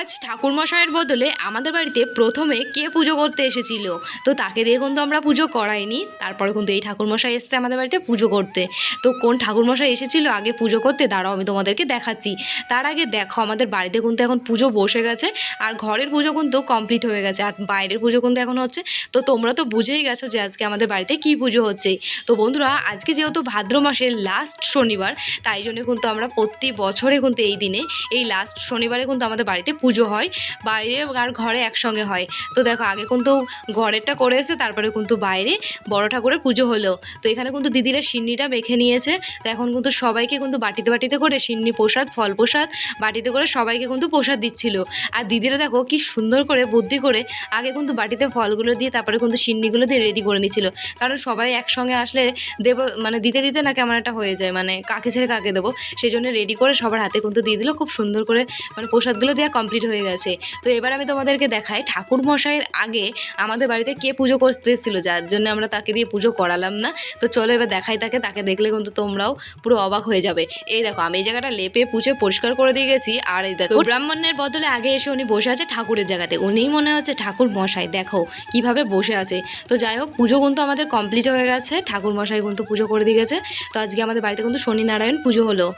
আজ ঠাকুরমশাইয়ের বদলে আমাদের বাড়িতে প্রথমে কে পুজো করতে এসেছিল, তো তাকে দিয়ে কিন্তু আমরা পুজো করাইনি। তারপরে কিন্তু এই ঠাকুরমশাই এসেছে আমাদের বাড়িতে পুজো করতে। তো কোন ঠাকুরমশাই এসেছিল আগে পুজো করতে, দাঁড়াও আমি তোমাদেরকে দেখাচ্ছি। তার আগে দেখো আমাদের বাড়িতে কিন্তু এখন পুজো বসে গেছে, আর ঘরের পুজো কিন্তু কমপ্লিট হয়ে গেছে, আর বাইরের পুজো কিন্তু এখন হচ্ছে। তো তোমরা তো বুঝেই গেছো যে আজকে আমাদের বাড়িতে কি পুজো হচ্ছে। তো বন্ধুরা, আজকে যেহেতু ভাদ্র মাসের লাস্ট শনিবার, তাই জন্য কিন্তু আমরা প্রতি বছরে কিন্তু এই দিনে, এই লাস্ট শনিবারে কিন্তু আমাদের বাড়িতে পুজো হয়, বাইরে আর ঘরে একসঙ্গে হয়। তো দেখো আগে কিন্তু ঘরেরটা করে এসে তারপরে কিন্তু বাইরে বড় ঠাকুরের পুজো হলো। তো এখানে কিন্তু দিদিরা সিন্নিটা মেখে নিয়েছে। তো এখন কিন্তু সবাইকে কিন্তু বাটিতে বাটিতে করে সিন্নি প্রসাদ, ফল প্রসাদ বাটিতে করে সবাইকে কিন্তু প্রসাদ দিচ্ছিল। আর দিদিরা দেখো কি সুন্দর করে বুদ্ধি করে আগে কিন্তু বাটিতে ফলগুলো দিয়ে তারপরে কিন্তু সিন্নিগুলো দিয়ে রেডি করে নিচ্ছিল। কারণ সবাই একসঙ্গে আসলে দেব মানে দিতে দিতে না কেমন একটা হয়ে যায়, মানে কাকে ছেড়ে কাকে দেবো, সেই জন্য রেডি করে সবার হাতে কিন্তু দিয়ে দিল। খুব সুন্দর করে মানে প্রসাদগুলো দেওয়া কমপ্লিট হয়ে গেছে। তো এবার আমি তোমাদেরকে দেখাই ঠাকুর মশাইয়ের আগে আমাদের বাড়িতে কে পুজো করতে এসেছিল, যার জন্য আমরা তাকে দিয়ে পুজো করালাম না। তো চলো এবার দেখাই তাকে দেখলে কিন্তু তোমরাও পুরো অবাক হয়ে যাবে। এই দেখো আমি এই জায়গাটা লেপে পুছে পরিষ্কার করে দিয়ে গেছি। আর এই দেখো ব্রাহ্মণের বদলে আগে এসে উনি বসে আছে ঠাকুরের জায়গাতে, উনিই মনে হচ্ছে ঠাকুর মশাই, দেখো কিভাবে বসে আছে। তো যাই হোক, পুজো কিন্তু আমাদের কমপ্লিট হয়ে গেছে, ঠাকুর মশাই কিন্তু পুজো করে দিয়ে গেছে। তো আজকে আমাদের বাড়িতে কিন্তু শনি নারায়ণ পুজো হলো।